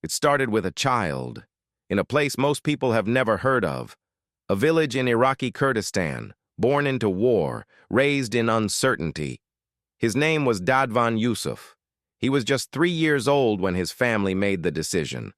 It started with a child, in a place most people have never heard of, a village in Iraqi Kurdistan, born into war, raised in uncertainty. His name was Dadvan Yousuf. He was just 3 years old when his family made the decision,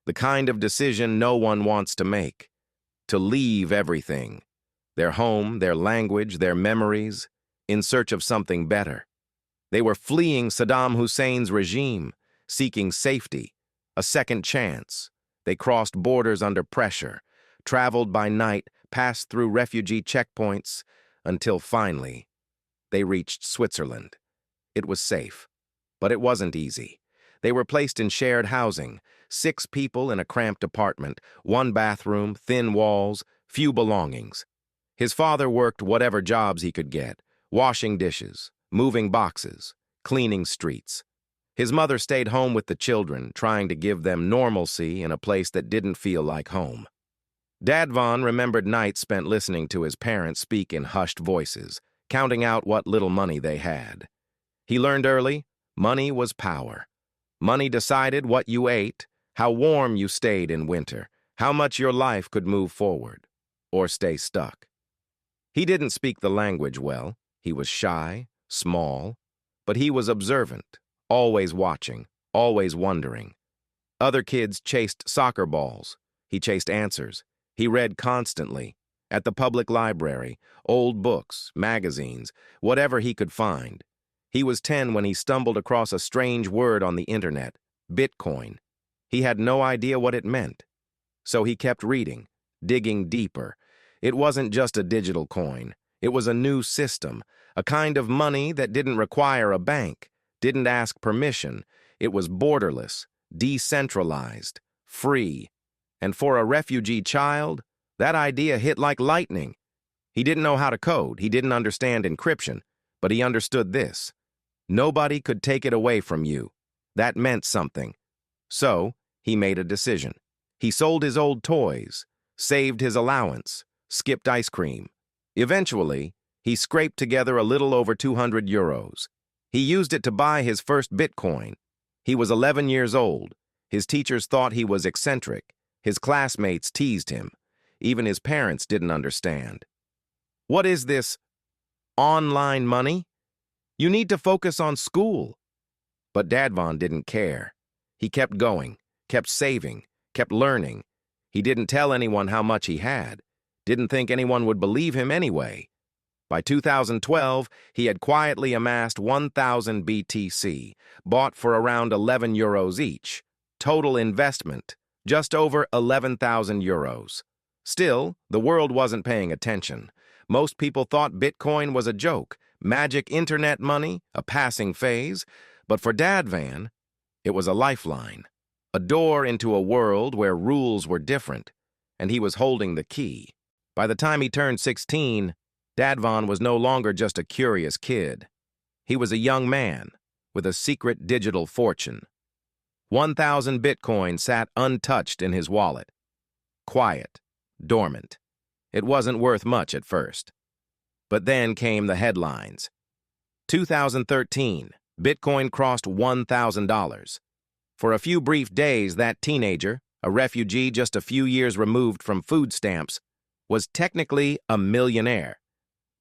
the kind of decision no one wants to make, to leave everything, their home, their language, their memories, in search of something better. They were fleeing Saddam Hussein's regime, seeking safety, a second chance. They crossed borders under pressure, traveled by night, passed through refugee checkpoints, until finally, they reached Switzerland. It was safe, but it wasn't easy. They were placed in shared housing, 6 people in a cramped apartment, 1 bathroom, thin walls, few belongings. His father worked whatever jobs he could get, washing dishes, moving boxes, cleaning streets. His mother stayed home with the children, trying to give them normalcy in a place that didn't feel like home. Dadvan remembered nights spent listening to his parents speak in hushed voices, counting out what little money they had. He learned early, money was power. Money decided what you ate, how warm you stayed in winter, how much your life could move forward, or stay stuck. He didn't speak the language well. He was shy, small, but he was observant, always watching, always wondering. Other kids chased soccer balls. He chased answers. He read constantly, at the public library, old books, magazines, whatever he could find. He was 10 when he stumbled across a strange word on the internet, Bitcoin. He had no idea what it meant. So he kept reading, digging deeper. It wasn't just a digital coin. It was a new system, a kind of money that didn't require a bank, didn't ask permission. It was borderless, decentralized, free. And for a refugee child, that idea hit like lightning. He didn't know how to code. He didn't understand encryption, but he understood this. Nobody could take it away from you. That meant something. So, he made a decision. He sold his old toys, saved his allowance, skipped ice cream. Eventually, he scraped together a little over 200 euros. He used it to buy his first Bitcoin. He was 11 years old. His teachers thought he was eccentric. His classmates teased him. Even his parents didn't understand. What is this online money? You need to focus on school. But Dadvan didn't care. He kept going, kept saving, kept learning. He didn't tell anyone how much he had, didn't think anyone would believe him anyway. By 2012, he had quietly amassed 1,000 BTC, bought for around 11 euros each. Total investment, just over 11,000 euros. Still, the world wasn't paying attention. Most people thought Bitcoin was a joke, magic internet money, a passing phase. But for Dadvan, it was a lifeline, a door into a world where rules were different, and he was holding the key. By the time he turned 16, Dadvan was no longer just a curious kid. He was a young man with a secret digital fortune. 1,000 Bitcoin sat untouched in his wallet, quiet, dormant. It wasn't worth much at first. But then came the headlines. 2013, Bitcoin crossed $1,000. For a few brief days, that teenager, a refugee just a few years removed from food stamps, was technically a millionaire.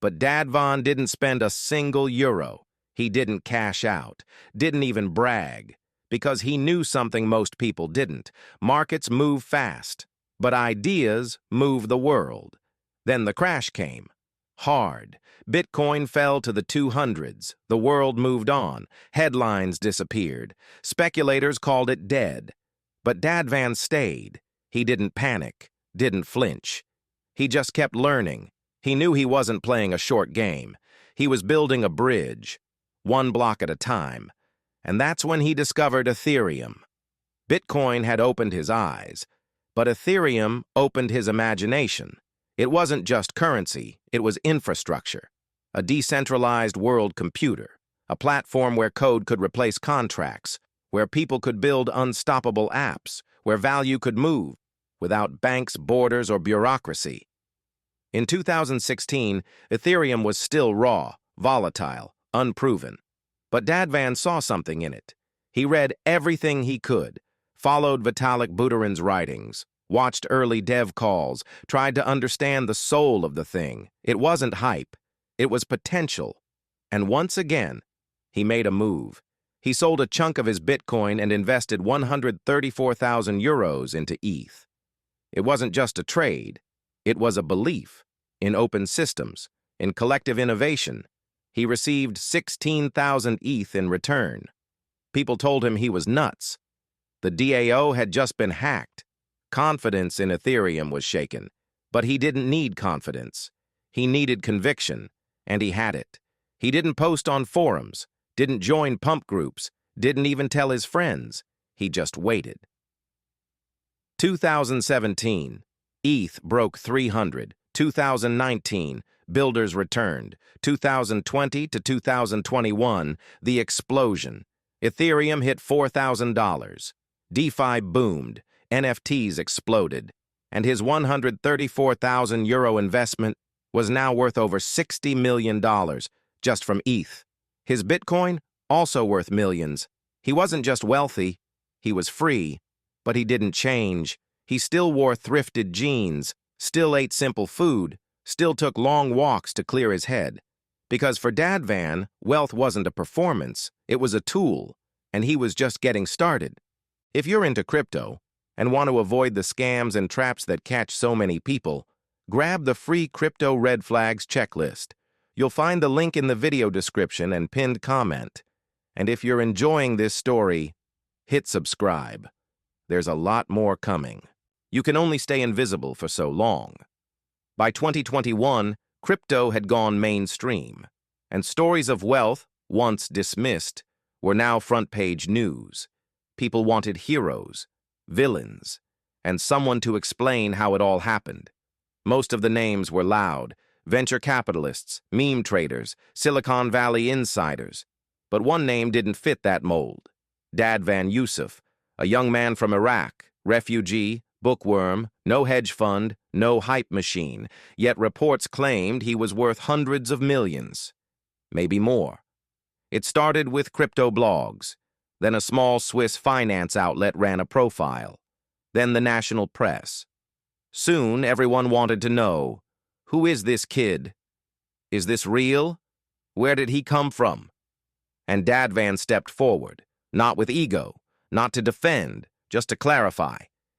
But Dadvan didn't spend a single euro. He didn't cash out, didn't even brag, because he knew something most people didn't. Markets move fast, but ideas move the world. Then the crash came. Hard. Bitcoin fell to the 200s. The world moved on. Headlines disappeared. Speculators called it dead. But Dadvan stayed. He didn't panic, didn't flinch. He just kept learning. He knew he wasn't playing a short game. He was building a bridge, one block at a time. And that's when he discovered Ethereum. Bitcoin had opened his eyes, but Ethereum opened his imagination. It wasn't just currency, it was infrastructure, a decentralized world computer, a platform where code could replace contracts, where people could build unstoppable apps, where value could move without banks, borders, or bureaucracy. In 2016, Ethereum was still raw, volatile, unproven. But Dadvan saw something in it. He read everything he could, followed Vitalik Buterin's writings, watched early dev calls, tried to understand the soul of the thing. It wasn't hype. It was potential. And once again, he made a move. He sold a chunk of his Bitcoin and invested 134,000 euros into ETH. It wasn't just a trade. It was a belief in open systems, in collective innovation. He received 16,000 ETH in return. People told him he was nuts. The DAO had just been hacked. Confidence in Ethereum was shaken. But he didn't need confidence. He needed conviction, and he had it. He didn't post on forums, didn't join pump groups, didn't even tell his friends. He just waited. 2017, ETH broke 300. 2019, builders returned. 2020 to 2021, the explosion. Ethereum hit $4,000. DeFi boomed. NFTs exploded. And his 134,000 euro investment was now worth over $60 million just from ETH. His Bitcoin, also worth millions. He wasn't just wealthy, he was free, but he didn't change. He still wore thrifted jeans, still ate simple food, still took long walks to clear his head. Because for Dadvan, wealth wasn't a performance, it was a tool, and he was just getting started. If you're into crypto and want to avoid the scams and traps that catch so many people, grab the free Crypto Red Flags checklist. You'll find the link in the video description and pinned comment. And if you're enjoying this story, hit subscribe. There's a lot more coming. You can only stay invisible for so long. By 2021, crypto had gone mainstream, and stories of wealth, once dismissed, were now front-page news. People wanted heroes, villains, and someone to explain how it all happened. Most of the names were loud: venture capitalists, meme traders, Silicon Valley insiders. But one name didn't fit that mold: Dadvan Yousuf, a young man from Iraq, refugee, bookworm, no hedge fund, no hype machine, yet reports claimed he was worth hundreds of millions, maybe more. It started with crypto blogs. Then a small Swiss finance outlet ran a profile. Then the national press. Soon, everyone wanted to know, who is this kid? Is this real? Where did he come from? And Dadvan stepped forward, not with ego, not to defend, just to clarify.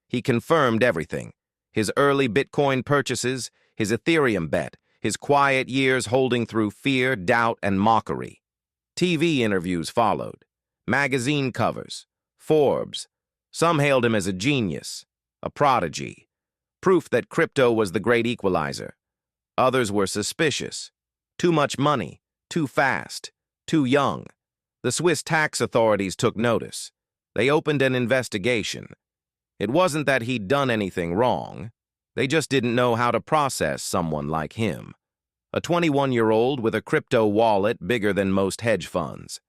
He confirmed everything: his early Bitcoin purchases, his Ethereum bet, his quiet years holding through fear, doubt, and mockery. TV interviews followed, magazine covers, Forbes. Some hailed him as a genius, a prodigy, proof that crypto was the great equalizer. Others were suspicious. Too much money, too fast, too young. The Swiss tax authorities took notice. They opened an investigation. It wasn't that he'd done anything wrong. They just didn't know how to process someone like him. A 21-year-old with a crypto wallet bigger than most hedge funds.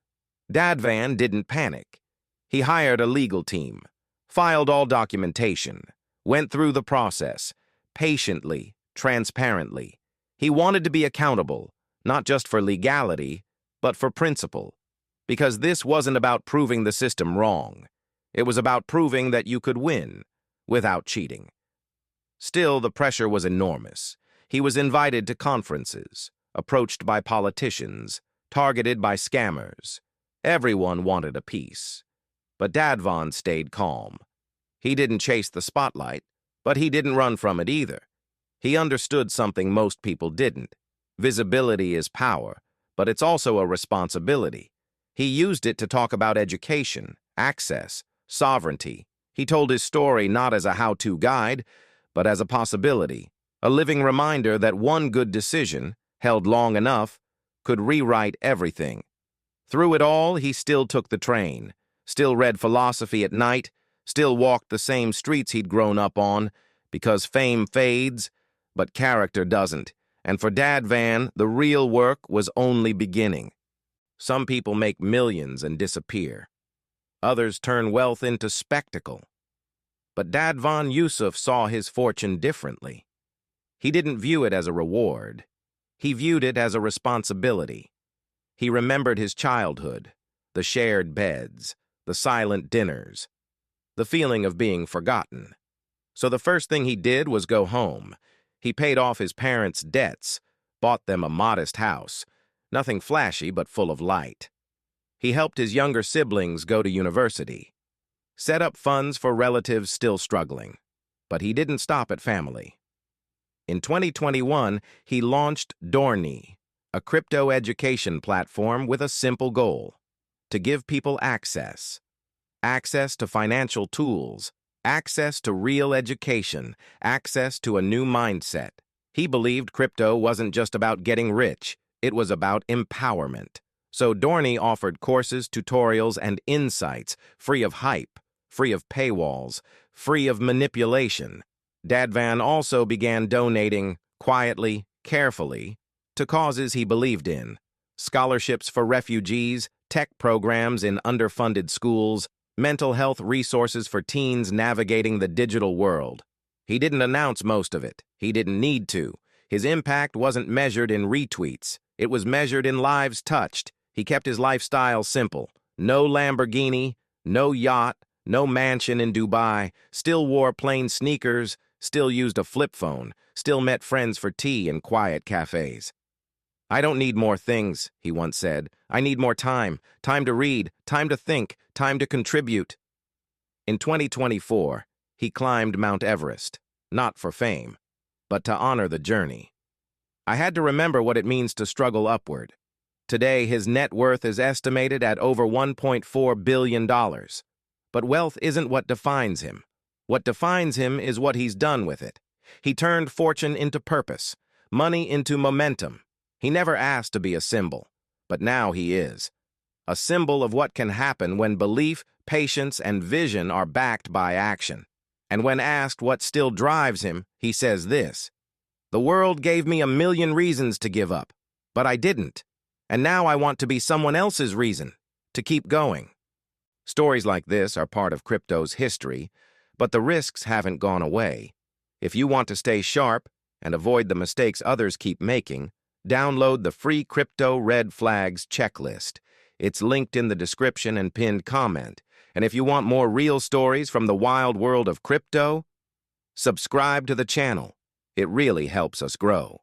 Dadvan didn't panic. He hired a legal team, filed all documentation, went through the process, patiently, transparently. He wanted to be accountable, not just for legality, but for principle. Because this wasn't about proving the system wrong. It was about proving that you could win without cheating. Still, the pressure was enormous. He was invited to conferences, approached by politicians, targeted by scammers. Everyone wanted a piece. But Dadvan stayed calm. He didn't chase the spotlight, but he didn't run from it either. He understood something most people didn't. Visibility is power, but it's also a responsibility. He used it to talk about education, access, sovereignty. He told his story not as a how-to guide, but as a possibility, a living reminder that one good decision, held long enough, could rewrite everything. Through it all, he still took the train, still read philosophy at night, still walked the same streets he'd grown up on, because fame fades, but character doesn't. And for Dadvan, the real work was only beginning. Some people make millions and disappear. Others turn wealth into spectacle. But Dadvan Yousuf saw his fortune differently. He didn't view it as a reward. He viewed it as a responsibility. He remembered his childhood, the shared beds, the silent dinners. the feeling of being forgotten. So the first thing he did was go home. He paid off his parents' debts, bought them a modest house, nothing flashy but full of light. He helped his younger siblings go to university, set up funds for relatives still struggling. But he didn't stop at family. In 2021, he launched Dorni, a crypto education platform with a simple goal: to give people access to financial tools, access to real education, access to a new mindset. He believed crypto wasn't just about getting rich, it was about empowerment. So Dorni offered courses, tutorials, and insights, free of hype, free of paywalls, free of manipulation. Dadvan also began donating, quietly, carefully, to causes he believed in: scholarships for refugees, tech programs in underfunded schools, mental health resources for teens navigating the digital world. He didn't announce most of it. He didn't need to. His impact wasn't measured in retweets. It was measured in lives touched. He kept his lifestyle simple. No Lamborghini, no yacht, no mansion in Dubai, still wore plain sneakers, still used a flip phone, still met friends for tea in quiet cafes. "I don't need more things," he once said. "I need more time. Time to read, time to think, time to contribute." In 2024, he climbed Mount Everest, not for fame, but to honor the journey. I had to remember what it means to struggle upward. Today, his net worth is estimated at over $1.4 billion. But wealth isn't what defines him. What defines him is what he's done with it. He turned fortune into purpose, money into momentum. He never asked to be a symbol, but now he is. A symbol of what can happen when belief, patience, and vision are backed by action. And when asked what still drives him, he says this: "The world gave me a million reasons to give up, but I didn't. And now I want to be someone else's reason, to keep going." Stories like this are part of crypto's history, but the risks haven't gone away. If you want to stay sharp and avoid the mistakes others keep making, download the free Crypto Red Flags checklist. It's linked in the description and pinned comment. And if you want more real stories from the wild world of crypto, subscribe to the channel. It really helps us grow.